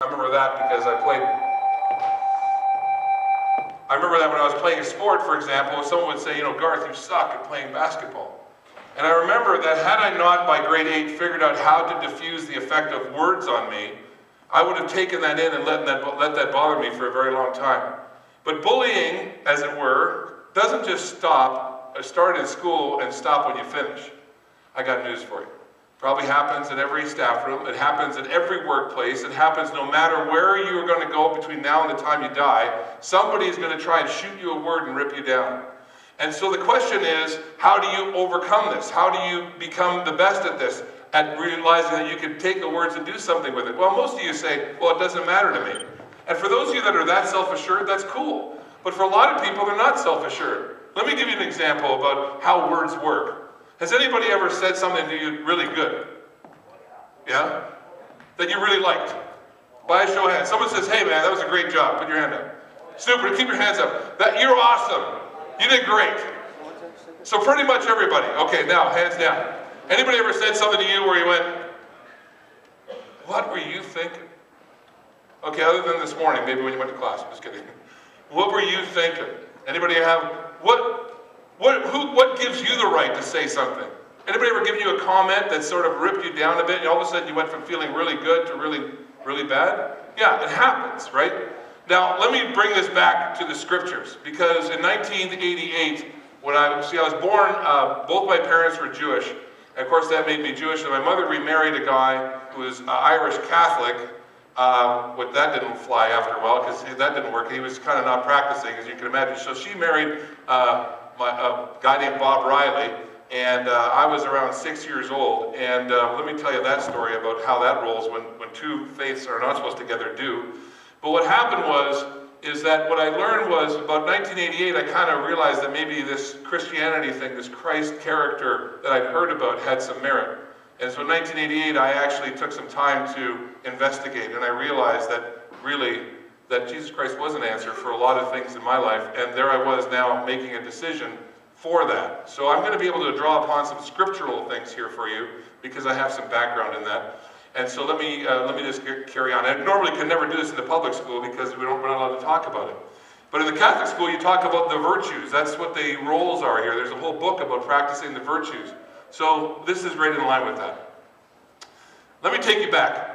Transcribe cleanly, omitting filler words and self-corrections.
I remember that because I remember that when I was playing a sport, for example, someone would say, you know, Garth, you suck at playing basketball. And I remember that had I not by grade 8 figured out how to diffuse the effect of words on me, I would have taken that in and let that bother me for a very long time. But bullying, as it were, doesn't just start in school and stop when you finish. I got news for you. Probably happens in every staff room. It happens in every workplace. It happens no matter where you're going to go between now and the time you die. Somebody's going to try and shoot you a word and rip you down. And so the question is, how do you overcome this? How do you become the best at this? At realizing that you can take the words and do something with it. Well, most of you say, well, it doesn't matter to me. And for those of you that are that self-assured, that's cool. But for a lot of people, they're not self-assured. Let me give you an example about how words work. Has anybody ever said something to you really good? Yeah? That you really liked? By a show of hands. Someone says, hey man, that was a great job. Put your hand up. Super, keep your hands up. You're awesome. You did great. So pretty much everybody. Okay, now, hands down. Anybody ever said something to you where you went, what were you thinking? Okay, other than this morning, maybe when you went to class, I'm just kidding. What were you thinking? Anybody have, what gives you the right to say something? Anybody ever given you a comment that sort of ripped you down a bit and all of a sudden you went from feeling really good to really, really bad? Yeah, it happens, right? Now, let me bring this back to the scriptures, because in 1988, when I was born, both my parents were Jewish. And of course, that made me Jewish, and my mother remarried a guy who was Irish Catholic. But that didn't fly after a while, because that didn't work. He was kind of not practicing, as you can imagine. So she married a guy named Bob Riley, and I was around 6 years old. And let me tell you that story about how that rolls when two faiths are not supposed to together do. But what happened is that what I learned was, about 1988, I kind of realized that maybe this Christianity thing, this Christ character that I'd heard about, had some merit. And so in 1988, I actually took some time to investigate, and I realized that really, that Jesus Christ was an answer for a lot of things in my life, and there I was now making a decision for that. So I'm going to be able to draw upon some scriptural things here for you, because I have some background in that. And so let me just carry on. I normally could never do this in the public school because we're not allowed to talk about it. But in the Catholic school, you talk about the virtues. That's what the roles are here. There's a whole book about practicing the virtues. So this is right in line with that. Let me take you back.